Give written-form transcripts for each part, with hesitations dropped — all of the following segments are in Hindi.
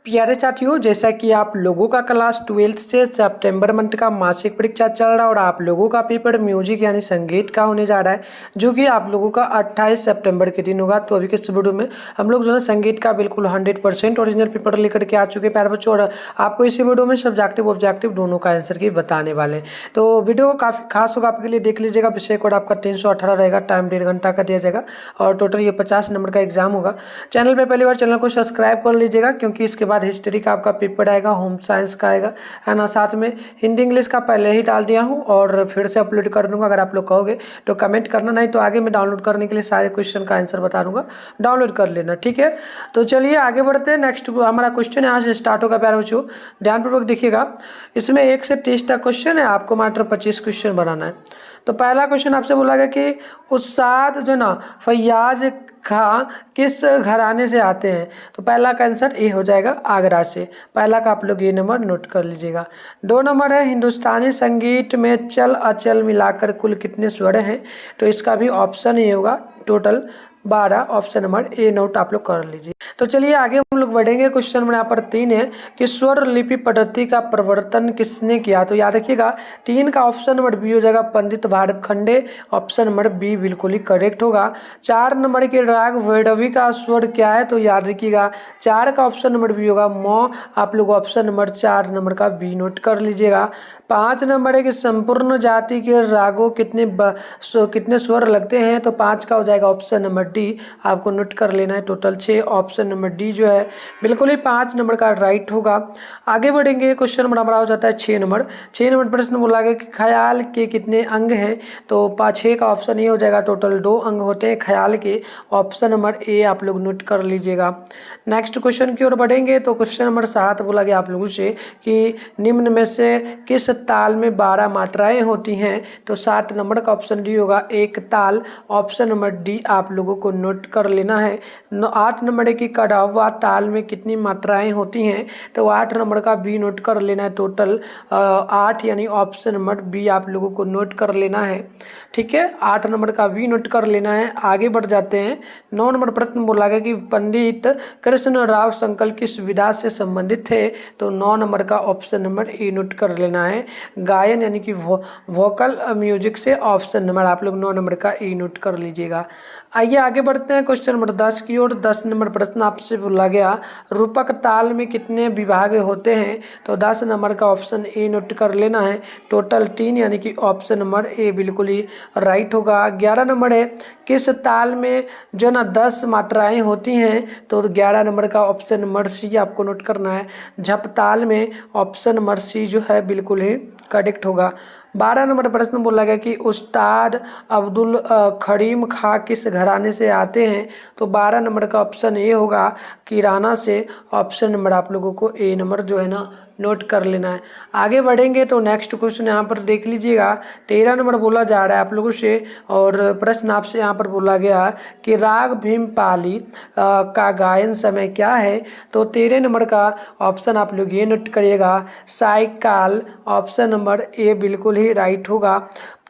प्यारे साथियों, जैसा कि आप लोगों का क्लास 12th से सितंबर मंथ का मासिक परीक्षा चल रहा है और आप लोगों का पेपर म्यूजिक यानी संगीत का होने जा रहा है, जो कि आप लोगों का 28 सितंबर के दिन होगा। तो अभी के इस वीडियो में हम लोग जो है संगीत का बिल्कुल 100% ओरिजिनल पेपर लेकर के आ चुके हैं प्यारे बच्चों, और आपको इसी वीडियो में सब्जेक्टिव ऑब्जेक्टिव दोनों का आंसर की बताने वाले हैं। तो वीडियो काफ़ी खास होगा आपके लिए, देख लीजिएगा। विषय कोड आपका 318 रहेगा, टाइम 1.5 घंटा का दिया जाएगा और टोटल ये 50 नंबर का एग्जाम होगा। चैनल पर पहली बार चैनल को सब्सक्राइब कर लीजिएगा, क्योंकि इसके बाद हिस्ट्री का आपका पेपर आएगा, होम साइंस का आएगा, है ना। साथ में हिंदी इंग्लिश का पहले ही डाल दिया हूँ और फिर से अपलोड कर दूंगा। अगर आप लोग कहोगे तो कमेंट करना, नहीं तो आगे मैं डाउनलोड करने के लिए सारे क्वेश्चन का आंसर बता दूंगा, डाउनलोड कर लेना, ठीक है। तो चलिए आगे बढ़ते हैं। नेक्स्ट हमारा क्वेश्चन यहाँ से स्टार्ट होगा प्यारे बच्चों, ध्यानपूर्वक देखिएगा। इसमें 1 से 30 तक क्वेश्चन है, आपको मात्र 25 क्वेश्चन बनाना है। तो पहला क्वेश्चन आपसे बोला गया कि उस्ताद जो ना फैयाज खां किस घराने से आते हैं। तो पहला का आंसर ए हो जाएगा, आगरा से। पहला का आप लोग ये नंबर नोट कर लीजिएगा। 2 नंबर है, हिंदुस्तानी संगीत में चल अचल मिलाकर कुल कितने स्वर हैं। तो इसका भी ऑप्शन ये होगा, total 12। Option number A note आप लोग कर लीजिए। तो चलिए आगे हम लोग बढ़ेंगे। क्वेश्चन नंबर यहाँ पर 3 है कि स्वर लिपि पद्धति का प्रवर्तन किसने किया। तो याद रखिएगा 3 का ऑप्शन नंबर बी हो जाएगा, पंडित भारत खंडे। ऑप्शन नंबर बी बिल्कुल ही करेक्ट होगा। 4 नंबर के राग वैष्णवी का स्वर क्या है। तो याद रखिएगा 4 का ऑप्शन नंबर बी होगा, मौ। आप लोग ऑप्शन नंबर 4 नंबर का बी नोट कर लीजिएगा। 5 नंबर है कि संपूर्ण जाति के रागों कितने स्वर लगते हैं। तो 5 का हो जाएगा ऑप्शन नंबर डी, आपको नोट कर लेना है। टोटल 6। ऑप्शन नंबर डी जो है बिल्कुल ही 5 नंबर का राइट होगा। आगे बढ़ेंगे। क्वेश्चन नंबर हमारा हो जाता है 6 नंबर। 6 नंबर प्रश्न बोला गया कि ख्याल के कितने अंग हैं। तो 6 का ऑप्शन ए हो जाएगा, टोटल 2 अंग होते हैं ख्याल के। ऑप्शन नंबर ए आप लोग नोट कर लीजिएगा। नेक्स्ट क्वेश्चन की ओर बढ़ेंगे। तो क्वेश्चन नंबर 7 बोला गया आप लोगों से कि निम्न में से किस ताल में 12 मात्राएं होती हैं। तो 7 नंबर का ऑप्शन डी होगा, एक ताल। ऑप्शन नंबर डी आप लोगों को नोट कर लेना है। 8 नंबर की कढ़ावा ताल में कितनी मात्राएं होती हैं। तो 8 नंबर का बी नोट कर लेना है। टोटल 8 यानी ऑप्शन नंबर बी आप लोगों को नोट कर लेना है, ठीक है। 8 नंबर का बी नोट कर लेना है। आगे बढ़ जाते हैं। 9 नंबर प्रश्न बोला गया कि पंडित कृष्ण राव संकल किस विधा से संबंधित थे। तो 9 नंबर का ऑप्शन नंबर ए नोट कर लेना है, गायन यानी कि वोकल म्यूजिक से। ऑप्शन नंबर आप लोग 9 नंबर का ए नोट कर लीजिएगा। आइए आगे बढ़ते हैं क्वेश्चन नंबर 10 की ओर। 10 नंबर प्रश्न आपसे बोला गया रूपक ताल में कितने विभाग होते हैं। तो 10 नंबर का ऑप्शन ए नोट कर लेना है, टोटल 3 यानी कि ऑप्शन नंबर ए बिल्कुल ही राइट होगा। 11 नंबर है, किस ताल में जो ना 10 मात्राएं होती हैं। तो 11 नंबर का ऑप्शन नंबर सी आपको नोट करना है, झप ताल में। ऑप्शन नंबर सी जो है बिल्कुल ही करेक्ट होगा। 12 नंबर प्रश्न बोला गया कि उस्ताद अब्दुल खरीम खां किस घराने से आते हैं। तो 12 नंबर का ऑप्शन ए होगा, किराना से। ऑप्शन नंबर आप लोगों को ए नंबर जो है ना नोट कर लेना है। आगे बढ़ेंगे तो नेक्स्ट क्वेश्चन यहाँ पर देख लीजिएगा। 13 नंबर बोला जा रहा है आप लोगों से, और प्रश्न आपसे यहाँ पर बोला गया कि राग भीमपाली का गायन समय क्या है। तो 13 नंबर का ऑप्शन आप लोग ये नोट करिएगा, साइकाल। ऑप्शन नंबर ए बिल्कुल ही राइट होगा।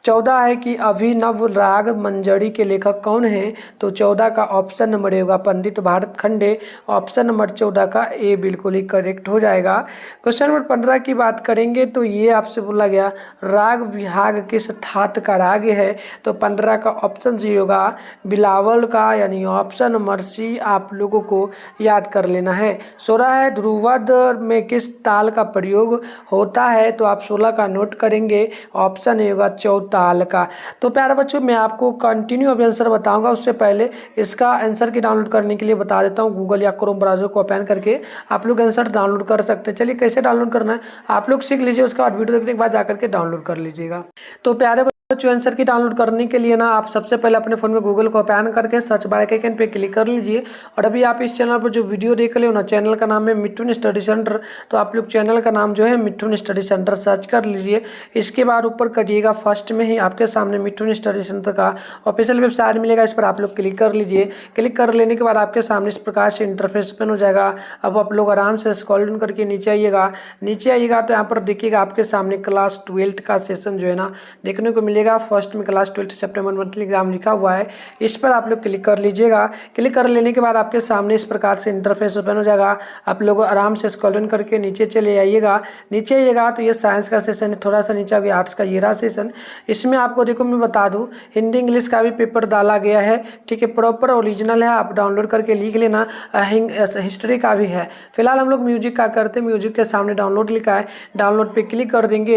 14 है कि अभिनव राग मंजरी के लेखक कौन हैं। तो 14 का ऑप्शन नंबर ए होगा, पंडित भारत खंडे। ऑप्शन नंबर 14 का ए बिल्कुल ही करेक्ट हो जाएगा। क्वेश्चन नंबर 15 की बात करेंगे तो ये आपसे बोला गया राग विहाग किस थाट का राग है। तो 15 का ऑप्शन सी होगा, बिलावल का, यानी ऑप्शन नंबर सी आप लोगों को याद कर लेना है। 16 है, ध्रुवद में किस ताल का प्रयोग होता है। तो आप 16 का नोट करेंगे, ऑप्शन ए होगा, चौताल का। तो प्यारे बच्चों मैं आपको कंटिन्यू अभी आंसर बताऊंगा, उससे पहले इसका आंसर की डाउनलोड करने के लिए बता देता हूं। गूगल या क्रोम ब्राउजर को ओपन करके आप लोग आंसर डाउनलोड कर सकते हैं। चलिए कैसे डाउनलोड करना है आप लोग सीख लीजिए, उसके बाद वीडियो देखने के बाद जाकर के डाउनलोड कर लीजिएगा। तो प्यारे बच्चों आंसर की डाउनलोड करने के लिए ना आप सबसे पहले अपने फ़ोन में गूगल को ओपन करके सर्च बार के आइकन पे क्लिक कर लीजिए। और अभी आप इस चैनल पर जो वीडियो देख रहे हो ना, चैनल का नाम है मिठुन स्टडी सेंटर। तो आप लोग चैनल का नाम जो है मिठुन स्टडी सेंटर सर्च कर लीजिए। इसके बाद ऊपर करिएगा, फर्स्ट में ही आपके सामने मिठुन स्टडी सेंटर का ऑफिशियल वेबसाइट मिलेगा, इस पर आप लोग क्लिक कर लीजिए। क्लिक कर लेने के बाद आपके सामने इस प्रकार से इंटरफेस ओपन हो जाएगा। अब आप लोग आराम से स्क्रॉल डाउन करके नीचे आइएगा। नीचे आइएगा तो यहाँ पर देखिएगा आपके सामने क्लास 12th का सेशन जो है ना देखने को मिलेगा। मिलेगा फर्स्ट में क्लास 12 सितंबर मंथली एग्जाम लिखा हुआ है, इस पर आप लोग क्लिक कर लीजिएगा। क्लिक कर लेने के बाद आपके सामने इस प्रकार से इंटरफेस ओपन हो जाएगा। आप लोग आराम से स्क्रॉल डाउन करके नीचे चले आइएगा। नीचे आइएगा तो ये साइंस का सेशन है, थोड़ा सा नीचे आ गया आर्ट्स का ये रहा सेशन। इसमें आपको देखो मैं बता दूं हिंदी इंग्लिश का भी पेपर डाला गया है, ठीक है, प्रॉपर ओरिजिनल है, आप डाउनलोड करके लिख लेना। हिस्ट्री का भी है। फिलहाल हम लोग म्यूजिक का करते हैं। म्यूजिक के सामने डाउनलोड लिखा है, डाउनलोड पे क्लिक कर देंगे।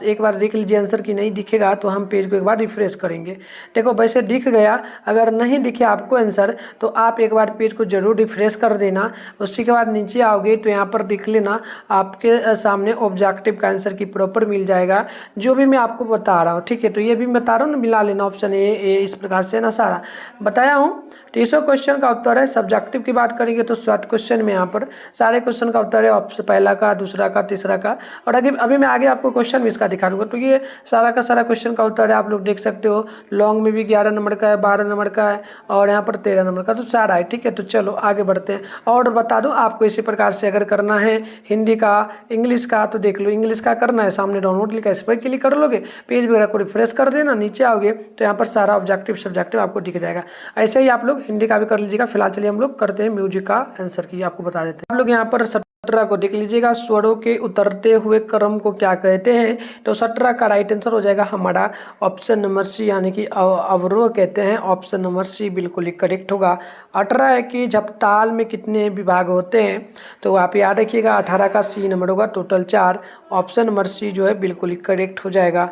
एक बार देख लीजिए आंसर की नहीं दिखेगा तो हम पेज को एक बार रिफ्रेश करेंगे। देखो वैसे दिख गया, अगर नहीं दिखे आपको आंसर तो आप एक बार पेज को जरूर रिफ्रेश कर देना। उसी के बाद नीचे आओगे तो यहाँ पर देख लेना आपके सामने ऑब्जेक्टिव का आंसर की प्रॉपर मिल जाएगा, जो भी मैं आपको बता रहा हूँ, ठीक है। तो ये भी बता रहा हूँ ना, मिला लेना ऑप्शन ए इस प्रकार से ना सारा बताया हूँ। 300 क्वेश्चन का उत्तर है। सब्जेक्टिव की बात करेंगे तो शॉर्ट क्वेश्चन में यहाँ पर सारे क्वेश्चन का उत्तर है, ऑप्शन पहला का, दूसरा का, तीसरा का, और अभी मैं आगे आपको क्वेश्चन भी इसका दिखा दूंगा। तो ये सारा का सारा क्वेश्चन का उत्तर है, आप लोग देख सकते हो। लॉन्ग में भी 11 नंबर का है, 12 नंबर का है, और यहाँ पर 13 नंबर का, तो सारा है, ठीक है। तो चलो आगे बढ़ते हैं। और बता दूँ आपको इसी प्रकार से अगर करना है हिंदी का, इंग्लिश का, तो देख लो इंग्लिश का करना है, सामने डाउनलोड लिखा है, इस पर क्लिक कर लोगे, पेज वगैरह को रिफ्रेश कर देना, नीचे आओगे तो यहाँ पर सारा ऑब्जेक्टिव सब्जेक्टिव आपको दिख जाएगा। ऐसे ही आप लोग हिंदी का भी कर लीजिएगा। फिलहाल चलिए हम लोग करते हैं म्यूजिक का आंसर की, आपको बता देते हैं। आप लोग यहाँ पर 17 को देख लीजिएगा, स्वरों के उतरते हुए क्रम को क्या कहते हैं। तो 17 का राइट आंसर हो जाएगा हमारा ऑप्शन नंबर सी, यानी कि अवरोह कहते हैं। ऑप्शन नंबर सी बिल्कुल ही करेक्ट होगा। 18 है कि झपताल में कितने विभाग होते हैं, तो आप याद रखिएगा 18 का सी नंबर होगा, टोटल 4। ऑप्शन नंबर सी जो है बिल्कुल ही करेक्ट हो जाएगा।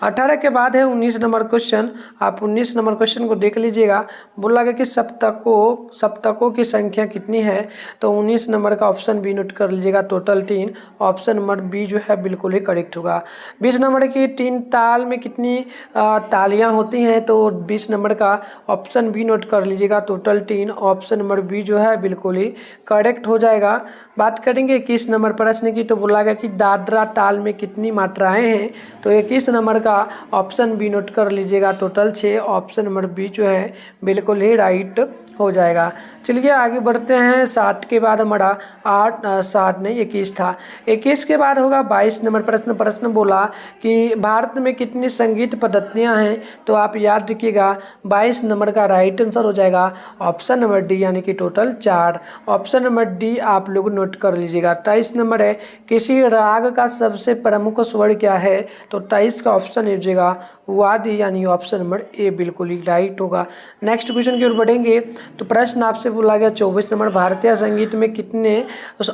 18 के बाद है 19 नंबर क्वेश्चन। आप 19 नंबर क्वेश्चन को देख लीजिएगा। बोला गया कि सप्तकों की संख्या कितनी है, तो 19 नंबर का ऑप्शन बी नोट कर लीजिएगा, टोटल 3। ऑप्शन नंबर बी जो है बिल्कुल ही करेक्ट होगा। 20 नंबर की 3 ताल में कितनी तालियां होती हैं, तो 20 नंबर का ऑप्शन बी नोट कर लीजिएगा, टोटल 3। ऑप्शन नंबर बी जो है बिल्कुल ही करेक्ट हो जाएगा। बात करेंगे 21 नंबर प्रश्न की, तो बोला गया कि दादरा ताल में कितनी मात्राएं हैं, तो 21 नंबर का ऑप्शन बी नोट कर लीजिएगा, टोटल 6। ऑप्शन नंबर बी जो है बिल्कुल ही राइट हो जाएगा। चलिए आगे बढ़ते हैं। 60 के बाद हमारा 21 था। 21 के बाद होगा 22 नंबर प्रश्न बोला कि भारत में कितनी संगीत पद्धतियां हैं, तो आप याद रखिएगा 22 नंबर का राइट आंसर हो जाएगा ऑप्शन नंबर डी, यानी कि टोटल 4। ऑप्शन नंबर डी आप लोग नोट कर लीजिएगा। 23 नंबर है किसी राग का सबसे प्रमुख स्वर क्या है, तो 23 का ऑप्शन हो जाएगा वादी, यानी ऑप्शन नंबर ए बिल्कुल ही राइट होगा। नेक्स्ट क्वेश्चन की ओर बढ़ेंगे। तो प्रश्न आपसे बोला गया 24 नंबर भारतीय संगीत में कितने जो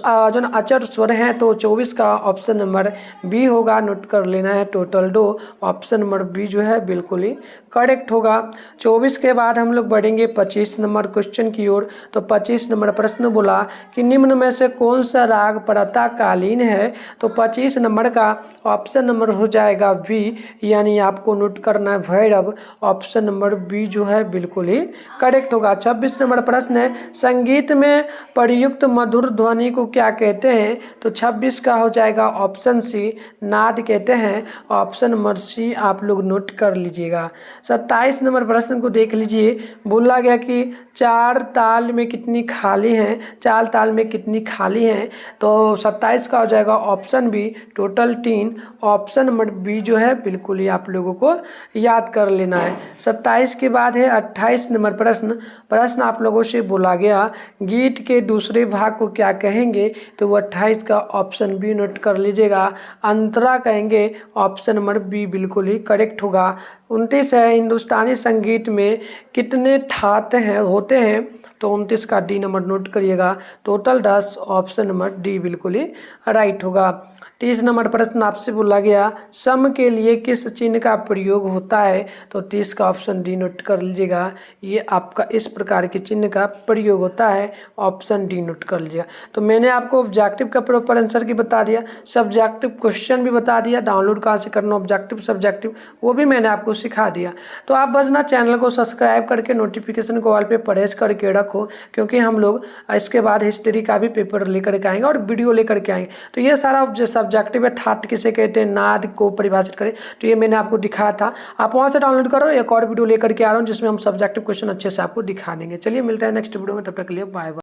अचर स्वर हैं, तो 24 का ऑप्शन नंबर बी होगा, नोट कर लेना है, टोटल 2। ऑप्शन नंबर बी जो है बिल्कुल ही करेक्ट होगा। 24 के बाद हम लोग बढ़ेंगे 25 नंबर क्वेश्चन की ओर। तो 25 नंबर प्रश्न बोला कि निम्न में से कौन सा राग प्रातःकालीन है, तो 25 नंबर का ऑप्शन नंबर हो जाएगा बी, यानी आपको नोट करना है भैरव। ऑप्शन नंबर बी जो है बिल्कुल ही करेक्ट होगा। 26 नंबर प्रश्न है संगीत में प्रयुक्त मधुर ध्वनि को क्या कहते हैं, तो 26 का हो जाएगा ऑप्शन सी, नाद कहते हैं। ऑप्शन नंबर सी आप लोग नोट कर लीजिएगा। 27 नंबर प्रश्न को देख लीजिए। बोला गया कि 4 ताल में कितनी खाली हैं, 4 ताल में कितनी खाली हैं, तो 27 का हो जाएगा option B, total 3। Option number B जो है बिल्कुल ही आप लोगों को याद कर लेना है। 27 के बाद है 28 नंबर प्रश्न आप लोगों से बोला गया गीत के दूसरे भाग को क्या कहेंगे, तो वो 28 का ऑप्शन बी नोट कर लीजिएगा, अंतरा कहेंगे। ऑप्शन नंबर बी बिल्कुल ही करेक्ट होगा। 29 है हिंदुस्तानी संगीत में कितने थात होते हैं, तो 29 का डी नंबर नोट करिएगा, टोटल 10। ऑप्शन नंबर डी बिल्कुल ही राइट होगा। 30 नंबर प्रश्न आपसे बोला गया सम के लिए किस चिन्ह का प्रयोग होता है, तो 30 का ऑप्शन डी नोट कर लीजिएगा, ये आपका इस प्रकार के चिन्ह का प्रयोग होता है। ऑप्शन डी नोट कर लीजिएगा। तो मैंने आपको ऑब्जेक्टिव का प्रॉपर आंसर की बता दिया, सब्जेक्टिव क्वेश्चन भी बता दिया, डाउनलोड कहाँ से करना ऑब्जेक्टिव सब्जेक्टिव वो भी मैंने आपको सिखा दिया। तो आप बस ना चैनल को सब्सक्राइब करके नोटिफिकेशन को ऑल पे प्रेस करके रखो, क्योंकि हम लोग इसके बाद हिस्ट्री का भी पेपर लेकर के आएंगे और वीडियो लेकर के आएंगे। तो ये सारा सब्जेक्टिव है, थाट किसे कहते हैं, नाद को परिभाषित करें, तो ये मैंने आपको दिखाया था। आप वहाँ से डाउनलोड करो, एक और वीडियो लेकर के आ रहा हूँ जिसमें हम सब्जेक्टिव क्वेश्चन अच्छे से आपको दिखा देंगे। चलिए मिलते हैं नेक्स्ट वीडियो में, तब तक के लिए बाय बाय।